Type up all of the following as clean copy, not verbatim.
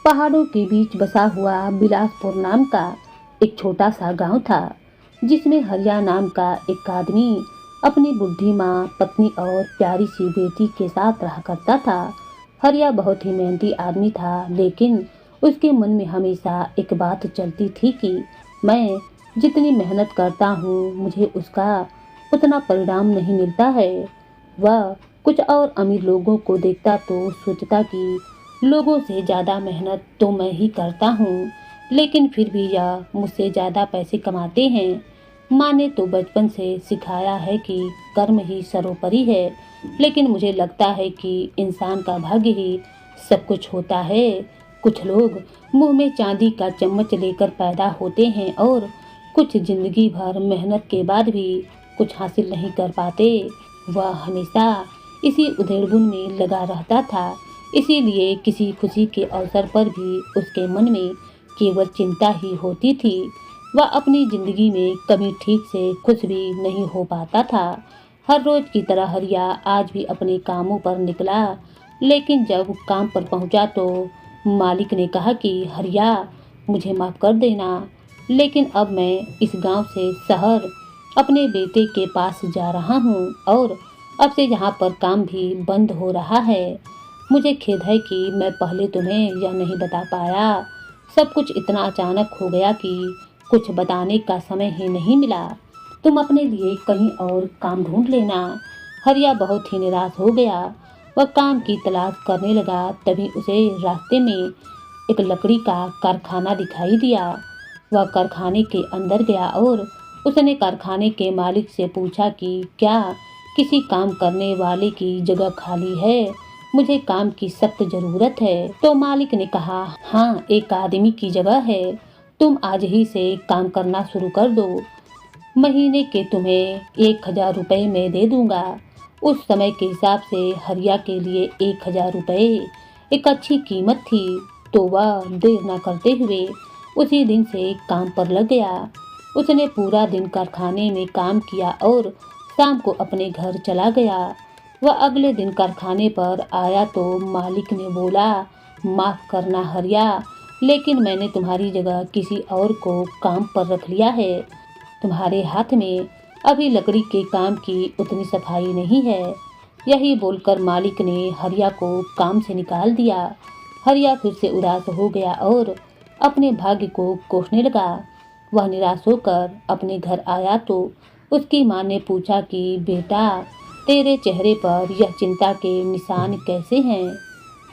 पहाड़ों के बीच बसा हुआ बिलासपुर नाम का एक छोटा सा गांव था, जिसमें हरिया नाम का एक आदमी अपनी बुद्धिमान पत्नी और प्यारी सी बेटी के साथ रहा करता था। हरिया बहुत ही मेहनती आदमी था, लेकिन उसके मन में हमेशा एक बात चलती थी कि मैं जितनी मेहनत करता हूँ मुझे उसका उतना परिणाम नहीं मिलता है। वह कुछ और अमीर लोगों को देखता तो सोचता कि लोगों से ज़्यादा मेहनत तो मैं ही करता हूँ, लेकिन फिर भी यह मुझसे ज़्यादा पैसे कमाते हैं। माँ ने तो बचपन से सिखाया है कि कर्म ही सर्वोपरि है, लेकिन मुझे लगता है कि इंसान का भाग्य ही सब कुछ होता है। कुछ लोग मुंह में चांदी का चम्मच लेकर पैदा होते हैं और कुछ जिंदगी भर मेहनत के बाद भी कुछ हासिल नहीं कर पाते। वह हमेशा इसी उधेड़बुन में लगा रहता था, इसीलिए किसी खुशी के अवसर पर भी उसके मन में केवल चिंता ही होती थी। वह अपनी जिंदगी में कभी ठीक से खुश भी नहीं हो पाता था। हर रोज की तरह हरिया आज भी अपने कामों पर निकला, लेकिन जब काम पर पहुंचा तो मालिक ने कहा कि हरिया, मुझे माफ कर देना, लेकिन अब मैं इस गांव से शहर अपने बेटे के पास जा रहा हूं और अब से यहाँ पर काम भी बंद हो रहा है। मुझे खेद है कि मैं पहले तुम्हें यह नहीं बता पाया। सब कुछ इतना अचानक हो गया कि कुछ बताने का समय ही नहीं मिला। तुम अपने लिए कहीं और काम ढूंढ लेना। हरिया बहुत ही निराश हो गया। वह काम की तलाश करने लगा, तभी उसे रास्ते में एक लकड़ी का कारखाना दिखाई दिया। वह कारखाने के अंदर गया और उसने कारखाने के मालिक से पूछा कि क्या किसी काम करने वाले की जगह खाली है, मुझे काम की सख्त जरूरत है। तो मालिक ने कहा, हाँ, एक आदमी की जगह है, तुम आज ही से काम करना शुरू कर दो। महीने के तुम्हें 1000 रुपये मैं दे दूंगा। उस समय के हिसाब से हरिया के लिए 1000 रुपये एक अच्छी कीमत थी, तो वह देर न करते हुए उसी दिन से काम पर लग गया। उसने पूरा दिन कारखाने में काम किया और शाम को अपने घर चला गया। वह अगले दिन कारखाने पर आया तो मालिक ने बोला, माफ़ करना हरिया, लेकिन मैंने तुम्हारी जगह किसी और को काम पर रख लिया है। तुम्हारे हाथ में अभी लकड़ी के काम की उतनी सफाई नहीं है। यही बोलकर मालिक ने हरिया को काम से निकाल दिया। हरिया फिर से उदास हो गया और अपने भाग्य को कोसने लगा। वह निराश होकर अपने घर आया तो उसकी माँ ने पूछा कि बेटा, तेरे चेहरे पर यह चिंता के निशान कैसे हैं?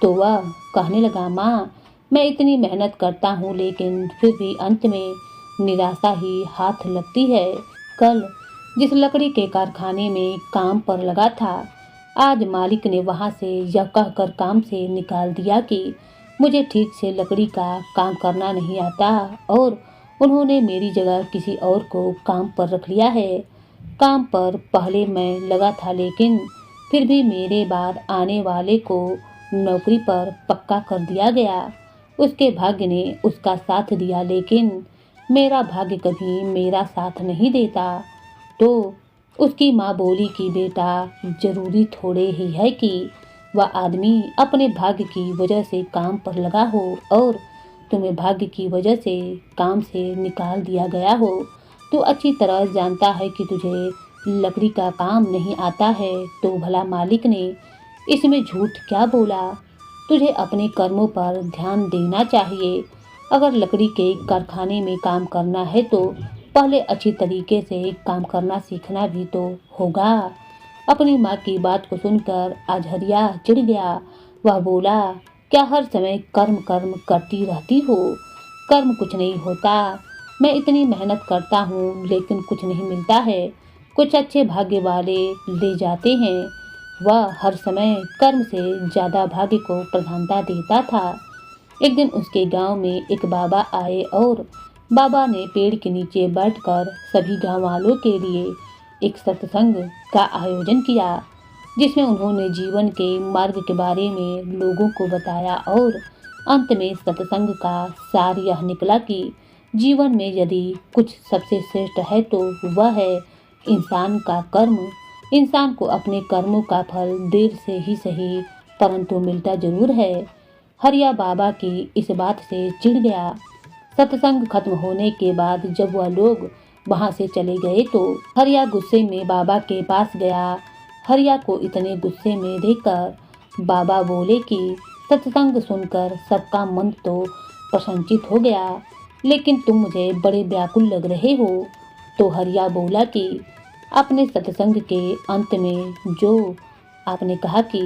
तो वह कहने लगा, माँ, मैं इतनी मेहनत करता हूँ, लेकिन फिर भी अंत में निराशा ही हाथ लगती है। कल जिस लकड़ी के कारखाने में काम पर लगा था, आज मालिक ने वहाँ से यह कहकर काम से निकाल दिया कि मुझे ठीक से लकड़ी का काम करना नहीं आता और उन्होंने मेरी जगह किसी और को काम पर रख लिया है। काम पर पहले मैं लगा था, लेकिन फिर भी मेरे बाद आने वाले को नौकरी पर पक्का कर दिया गया। उसके भाग्य ने उसका साथ दिया, लेकिन मेरा भाग्य कभी मेरा साथ नहीं देता। तो उसकी माँ बोली कि बेटा, जरूरी थोड़े ही है कि वह आदमी अपने भाग्य की वजह से काम पर लगा हो और तुम्हें भाग्य की वजह से काम से निकाल दिया गया हो। तू अच्छी तरह जानता है कि तुझे लकड़ी का काम नहीं आता है, तो भला मालिक ने इसमें झूठ क्या बोला? तुझे अपने कर्मों पर ध्यान देना चाहिए। अगर लकड़ी के कारखाने में काम करना है तो पहले अच्छी तरीके से काम करना सीखना भी तो होगा। अपनी माँ की बात को सुनकर आज हरिया चिढ़ गया। वह बोला, क्या हर समय कर्म कर्म करती रहती हो? कर्म कुछ नहीं होता। मैं इतनी मेहनत करता हूँ, लेकिन कुछ नहीं मिलता है। कुछ अच्छे भाग्य वाले ले जाते हैं। वह हर समय कर्म से ज़्यादा भाग्य को प्रधानता देता था। एक दिन उसके गांव में एक बाबा आए और बाबा ने पेड़ के नीचे बैठकर सभी गांव वालों के लिए एक सत्संग का आयोजन किया, जिसमें उन्होंने जीवन के मार्ग के बारे में लोगों को बताया और अंत में सत्संग का सार यह निकला कि जीवन में यदि कुछ सबसे श्रेष्ठ है तो वह है इंसान का कर्म। इंसान को अपने कर्मों का फल देर से ही सही, परंतु मिलता जरूर है। हरिया बाबा की इस बात से चिढ़ गया। सत्संग खत्म होने के बाद जब वह लोग वहां से चले गए तो हरिया गुस्से में बाबा के पास गया। हरिया को इतने गुस्से में देखकर बाबा बोले कि सत्संग सुनकर सबका मन तो प्रसन्नचित हो गया, लेकिन तुम मुझे बड़े व्याकुल लग रहे हो। तो हरिया बोला कि आपने सत्संग के अंत में जो आपने कहा कि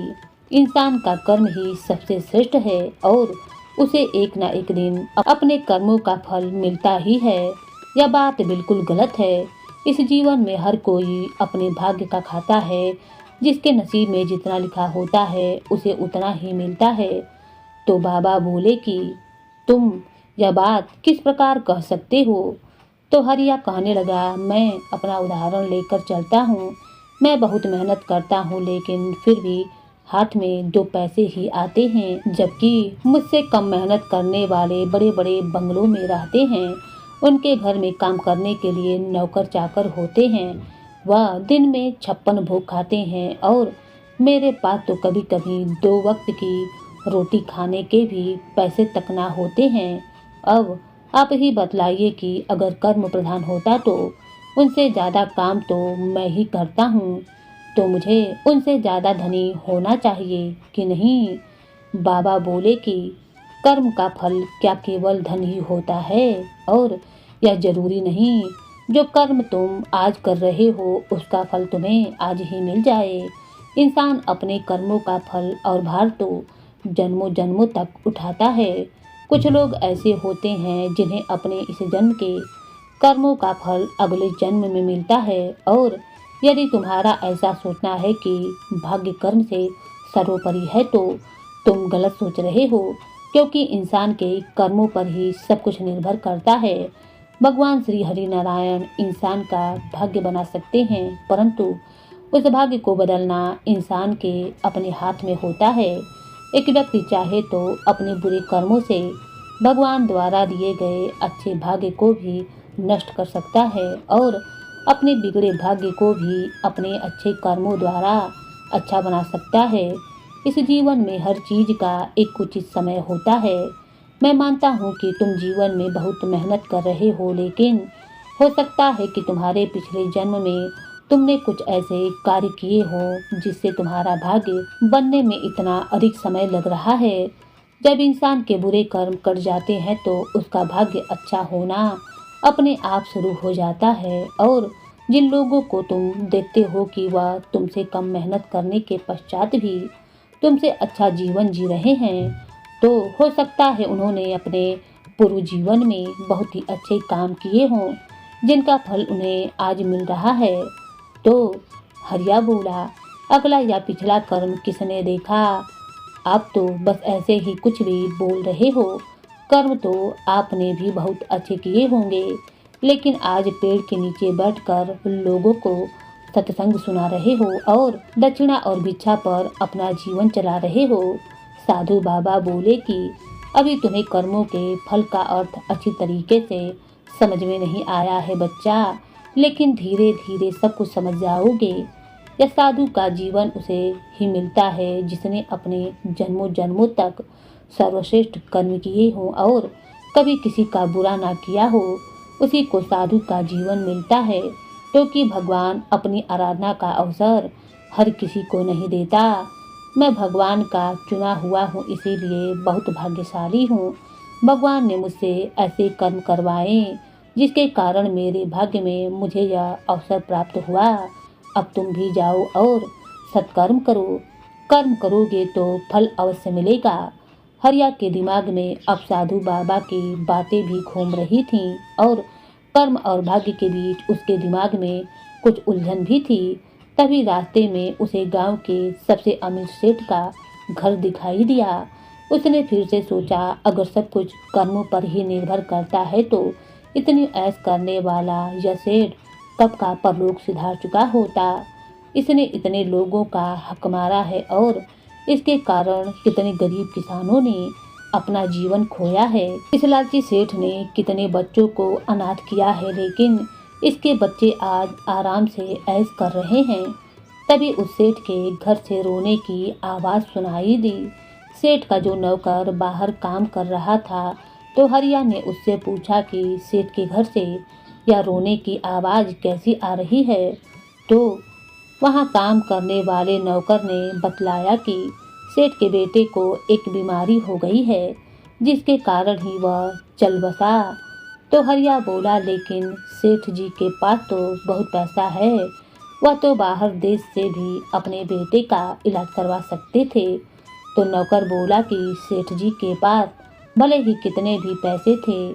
इंसान का कर्म ही सबसे श्रेष्ठ है और उसे एक ना एक दिन अपने कर्मों का फल मिलता ही है, यह बात बिल्कुल गलत है। इस जीवन में हर कोई अपने भाग्य का खाता है। जिसके नसीब में जितना लिखा होता है उसे उतना ही मिलता है। तो बाबा बोले कि तुम यह बात किस प्रकार कह सकते हो। तो हरिया कहने लगा, मैं अपना उदाहरण लेकर चलता हूँ। मैं बहुत मेहनत करता हूँ, लेकिन फिर भी हाथ में 2 पैसे ही आते हैं, जबकि मुझसे कम मेहनत करने वाले बड़े बड़े बंगलों में रहते हैं। उनके घर में काम करने के लिए नौकर चाकर होते हैं। वह दिन में 56 भोग खाते हैं और मेरे पास तो कभी कभी 2 वक्त की रोटी खाने के भी पैसे तक ना होते हैं। अब आप ही बतलाइए कि अगर कर्म प्रधान होता तो उनसे ज़्यादा काम तो मैं ही करता हूँ, तो मुझे उनसे ज़्यादा धनी होना चाहिए कि नहीं। बाबा बोले कि कर्म का फल क्या केवल धन ही होता है, और यह जरूरी नहीं जो कर्म तुम आज कर रहे हो उसका फल तुम्हें आज ही मिल जाए। इंसान अपने कर्मों का फल और भार तो जन्मों जन्मों तक उठाता है। कुछ लोग ऐसे होते हैं जिन्हें अपने इस जन्म के कर्मों का फल अगले जन्म में मिलता है, और यदि तुम्हारा ऐसा सोचना है कि भाग्य कर्म से सर्वोपरि है तो तुम गलत सोच रहे हो, क्योंकि इंसान के कर्मों पर ही सब कुछ निर्भर करता है। भगवान श्री हरि नारायण इंसान का भाग्य बना सकते हैं, परंतु उस भाग्य को बदलना इंसान के अपने हाथ में होता है। एक व्यक्ति चाहे तो अपने बुरे कर्मों से भगवान द्वारा दिए गए अच्छे भाग्य को भी नष्ट कर सकता है, और अपने बिगड़े भाग्य को भी अपने अच्छे कर्मों द्वारा अच्छा बना सकता है। इस जीवन में हर चीज का एक उचित समय होता है। मैं मानता हूँ कि तुम जीवन में बहुत मेहनत कर रहे हो, लेकिन हो सकता है कि तुम्हारे पिछले जन्म में तुमने कुछ ऐसे कार्य किए हो जिससे तुम्हारा भाग्य बनने में इतना अधिक समय लग रहा है। जब इंसान के बुरे कर्म कट जाते हैं तो उसका भाग्य अच्छा होना अपने आप शुरू हो जाता है, और जिन लोगों को तुम देखते हो कि वह तुमसे कम मेहनत करने के पश्चात भी तुमसे अच्छा जीवन जी रहे हैं, तो हो सकता है उन्होंने अपने पूर्व जीवन में बहुत ही अच्छे काम किए हों जिनका फल उन्हें आज मिल रहा है। तो हरिया बोला, अगला या पिछला कर्म किसने देखा। आप तो बस ऐसे ही कुछ भी बोल रहे हो। कर्म तो आपने भी बहुत अच्छे किए होंगे, लेकिन आज पेड़ के नीचे बैठकर लोगों को सत्संग सुना रहे हो और दक्षिणा और भिक्षा पर अपना जीवन चला रहे हो। साधु बाबा बोले कि अभी तुम्हें कर्मों के फल का अर्थ अच्छी तरीके से समझ में नहीं आया है बच्चा, लेकिन धीरे धीरे सब कुछ समझ जाओगे। यह साधु का जीवन उसे ही मिलता है जिसने अपने जन्मों जन्मों तक सर्वश्रेष्ठ कर्म किए हों और कभी किसी का बुरा ना किया हो। उसी को साधु का जीवन मिलता है, क्योंकि भगवान अपनी आराधना का अवसर हर किसी को नहीं देता। मैं भगवान का चुना हुआ हूँ, इसीलिए बहुत भाग्यशाली हूँ। भगवान ने मुझसे ऐसे कर्म करवाए जिसके कारण मेरे भाग्य में मुझे यह अवसर प्राप्त हुआ। अब तुम भी जाओ और सत्कर्म करो। कर्म करोगे तो फल अवश्य मिलेगा। हरिया के दिमाग में अब साधु बाबा की बातें भी घूम रही थीं, और कर्म और भाग्य के बीच उसके दिमाग में कुछ उलझन भी थी। तभी रास्ते में उसे गांव के सबसे अमीर सेठ का घर दिखाई दिया। उसने फिर से सोचा, अगर सब कुछ कर्मों पर ही निर्भर करता है तो इतनी ऐश करने वाला यह सेठ कब का परलोक सिधार चुका होता। इसने इतने लोगों का हक मारा है और इसके कारण कितने गरीब किसानों ने अपना जीवन खोया है। इस लालची सेठ ने कितने बच्चों को अनाथ किया है, लेकिन इसके बच्चे आज आराम से ऐश कर रहे हैं। तभी उस सेठ के घर से रोने की आवाज़ सुनाई दी। सेठ का जो नौकर बाहर काम कर रहा था, तो हरिया ने उससे पूछा कि सेठ के घर से यह रोने की आवाज़ कैसी आ रही है। तो वहाँ काम करने वाले नौकर ने बतलाया कि सेठ के बेटे को एक बीमारी हो गई है, जिसके कारण ही वह चल बसा। तो हरिया बोला, लेकिन सेठ जी के पास तो बहुत पैसा है, वह तो बाहर देश से भी अपने बेटे का इलाज करवा सकते थे। तो नौकर बोला कि सेठ जी के पास भले ही कितने भी पैसे थे,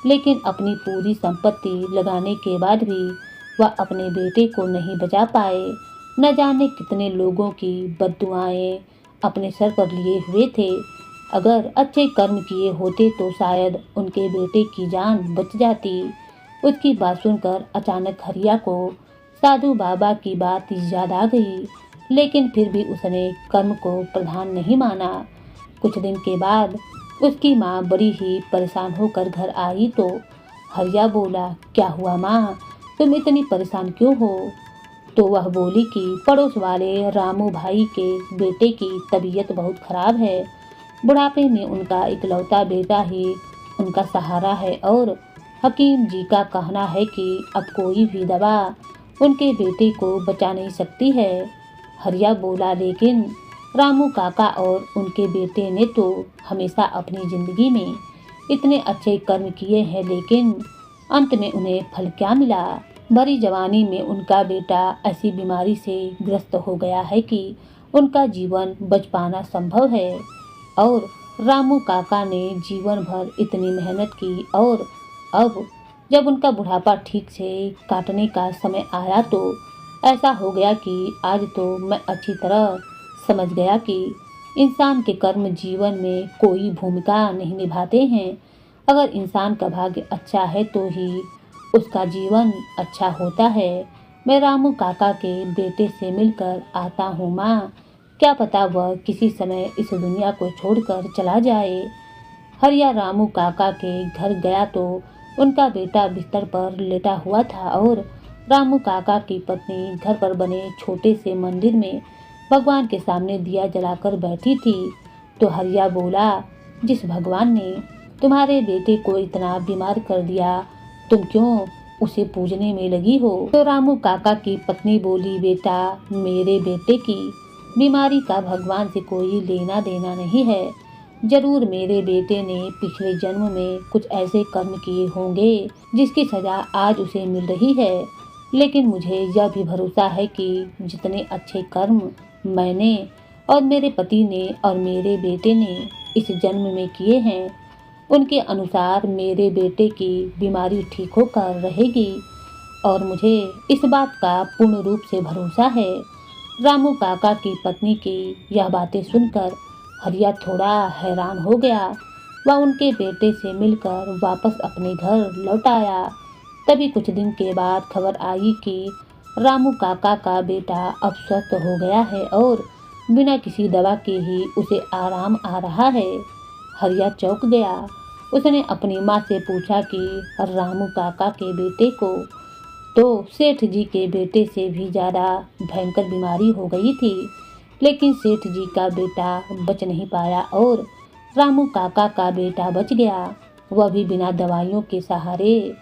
लेकिन अपनी पूरी संपत्ति लगाने के बाद भी वह अपने बेटे को नहीं बचा पाए। न जाने कितने लोगों की बद्दुआएं अपने सर पर लिए हुए थे। अगर अच्छे कर्म किए होते तो शायद उनके बेटे की जान बच जाती। उसकी बात सुनकर अचानक हरिया को साधु बाबा की बात याद आ गई, लेकिन फिर भी उसने कर्म को प्रधान नहीं माना। कुछ दिन के बाद उसकी माँ बड़ी ही परेशान होकर घर आई। तो हरिया बोला, क्या हुआ माँ, तुम इतनी परेशान क्यों हो? तो वह बोली कि पड़ोस वाले रामू भाई के बेटे की तबीयत बहुत खराब है। बुढ़ापे में उनका इकलौता बेटा ही उनका सहारा है और हकीम जी का कहना है कि अब कोई भी दवा उनके बेटे को बचा नहीं सकती है। हरिया बोला, लेकिन रामू काका और उनके बेटे ने तो हमेशा अपनी जिंदगी में इतने अच्छे कर्म किए हैं, लेकिन अंत में उन्हें फल क्या मिला? भरी जवानी में उनका बेटा ऐसी बीमारी से ग्रस्त हो गया है कि उनका जीवन बच पाना संभव है। और रामू काका ने जीवन भर इतनी मेहनत की और अब जब उनका बुढ़ापा ठीक से काटने का समय आया तो ऐसा हो गया कि आज तो मैं अच्छी तरह समझ गया कि इंसान के कर्म जीवन में कोई भूमिका नहीं निभाते हैं। अगर इंसान का भाग्य अच्छा है तो ही उसका जीवन अच्छा होता है। मैं रामू काका के बेटे से मिलकर आता हूँ माँ, क्या पता वह किसी समय इस दुनिया को छोड़कर चला जाए। हरिया रामू काका के घर गया तो उनका बेटा बिस्तर पर लेटा हुआ था और रामू काका की पत्नी घर पर बने छोटे से मंदिर में भगवान के सामने दिया जलाकर बैठी थी। तो हरिया बोला, जिस भगवान ने तुम्हारे बेटे को इतना बीमार कर दिया, तुम क्यों उसे पूजने में लगी हो? तो रामू काका की पत्नी बोली, बेटा, मेरे बेटे की बीमारी का भगवान से कोई लेना देना नहीं है। जरूर मेरे बेटे ने पिछले जन्म में कुछ ऐसे कर्म किए होंगे जिसकी सजा आज उसे मिल रही है, लेकिन मुझे यह भी भरोसा है कि जितने अच्छे कर्म मैंने और मेरे पति ने और मेरे बेटे ने इस जन्म में किए हैं, उनके अनुसार मेरे बेटे की बीमारी ठीक होकर रहेगी और मुझे इस बात का पूर्ण रूप से भरोसा है। रामू काका की पत्नी की यह बातें सुनकर हरिया थोड़ा हैरान हो गया। वह उनके बेटे से मिलकर वापस अपने घर लौट आया। तभी कुछ दिन के बाद खबर आई कि रामू काका का बेटा अब स्वस्थ हो गया है और बिना किसी दवा के ही उसे आराम आ रहा है। हरिया चौंक गया। उसने अपनी माँ से पूछा कि रामू काका के बेटे को तो सेठ जी के बेटे से भी ज़्यादा भयंकर बीमारी हो गई थी, लेकिन सेठ जी का बेटा बच नहीं पाया और रामू काका का बेटा बच गया, वह भी बिना दवाइयों के सहारे।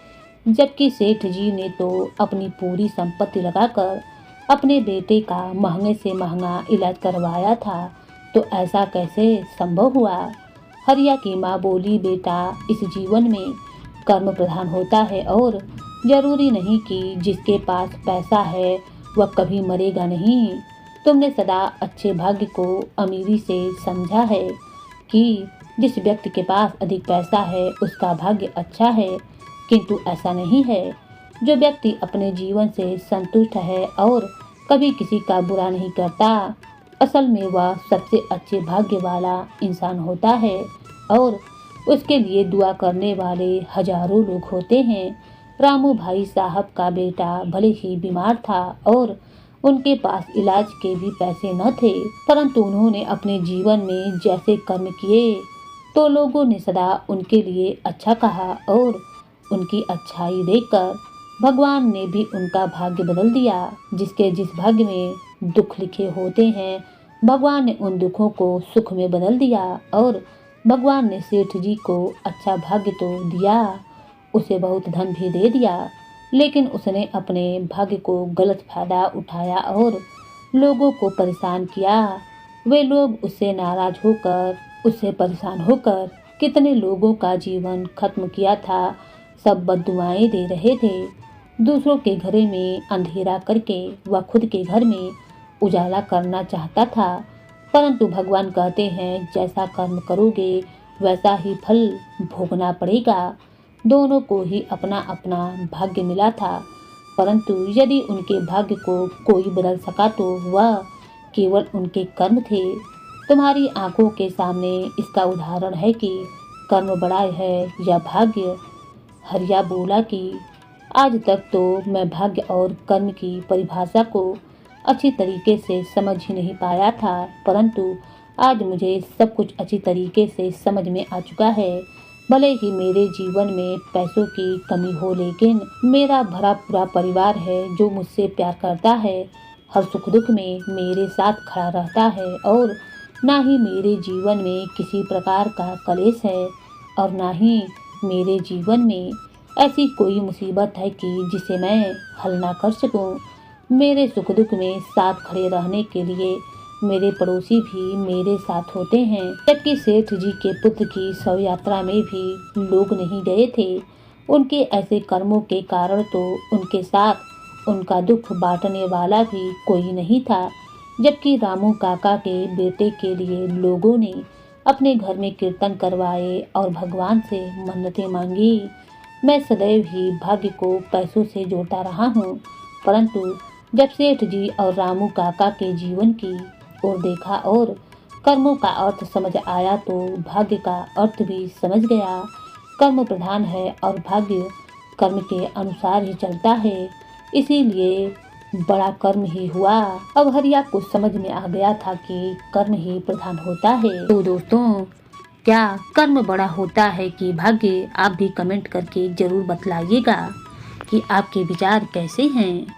जबकि सेठ जी ने तो अपनी पूरी संपत्ति लगाकर अपने बेटे का महंगे से महंगा इलाज करवाया था। तो ऐसा कैसे संभव हुआ? हरिया की माँ बोली, बेटा, इस जीवन में कर्म प्रधान होता है और जरूरी नहीं कि जिसके पास पैसा है वह कभी मरेगा नहीं। तुमने सदा अच्छे भाग्य को अमीरी से समझा है कि जिस व्यक्ति के पास अधिक पैसा है उसका भाग्य अच्छा है, किंतु ऐसा नहीं है। जो व्यक्ति अपने जीवन से संतुष्ट है और कभी किसी का बुरा नहीं करता, असल में वह सबसे अच्छे भाग्य वाला इंसान होता है और उसके लिए दुआ करने वाले हजारों लोग होते हैं। रामू भाई साहब का बेटा भले ही बीमार था और उनके पास इलाज के भी पैसे न थे, परंतु उन्होंने अपने जीवन में जैसे कर्म किए तो लोगों ने सदा उनके लिए अच्छा कहा और उनकी अच्छाई देखकर भगवान ने भी उनका भाग्य बदल दिया। जिसके जिस भाग्य में दुख लिखे होते हैं भगवान ने उन दुखों को सुख में बदल दिया और भगवान ने सेठ जी को अच्छा भाग्य तो दिया, उसे बहुत धन भी दे दिया, लेकिन उसने अपने भाग्य को गलत फायदा उठाया और लोगों को परेशान किया। वे लोग उससे नाराज होकर, उससे परेशान होकर कितने लोगों का जीवन खत्म किया था। सब बद्दुआएं दे रहे थे। दूसरों के घरे में अंधेरा करके वह खुद के घर में उजाला करना चाहता था, परंतु भगवान कहते हैं जैसा कर्म करोगे वैसा ही फल भोगना पड़ेगा। दोनों को ही अपना अपना भाग्य मिला था, परंतु यदि उनके भाग्य को कोई बदल सका तो वह केवल उनके कर्म थे। तुम्हारी आंखों के सामने इसका उदाहरण है कि कर्म बड़ा है या भाग्य। हरिया बोला कि आज तक तो मैं भाग्य और कर्म की परिभाषा को अच्छी तरीके से समझ ही नहीं पाया था, परंतु आज मुझे सब कुछ अच्छी तरीके से समझ में आ चुका है। भले ही मेरे जीवन में पैसों की कमी हो, लेकिन मेरा भरा पूरा परिवार है जो मुझसे प्यार करता है, हर सुख दुख में मेरे साथ खड़ा रहता है और ना ही मेरे जीवन में किसी प्रकार का कलेश है और ना ही मेरे जीवन में ऐसी कोई मुसीबत है कि जिसे मैं हल ना कर सकूं। मेरे सुख दुख में साथ खड़े रहने के लिए मेरे पड़ोसी भी मेरे साथ होते हैं। जबकि सेठ जी के पुत्र की शव यात्रा में भी लोग नहीं गए थे। उनके ऐसे कर्मों के कारण तो उनके साथ उनका दुख बांटने वाला भी कोई नहीं था। जबकि रामू काका के बेटे के लिए लोगों ने अपने घर में कीर्तन करवाए और भगवान से मन्नतें मांगी। मैं सदैव ही भाग्य को पैसों से जोड़ता रहा हूँ, परंतु जब सेठ जी और रामू काका के जीवन की ओर देखा और कर्मों का अर्थ समझ आया तो भाग्य का अर्थ भी समझ गया। कर्म प्रधान है और भाग्य कर्म के अनुसार ही चलता है, इसीलिए बड़ा कर्म ही हुआ। अब हरिया को समझ में आ गया था कि कर्म ही प्रधान होता है। तो दोस्तों, क्या कर्म बड़ा होता है कि भाग्य? आप भी कमेंट करके जरूर बतलाइएगा कि आपके विचार कैसे हैं।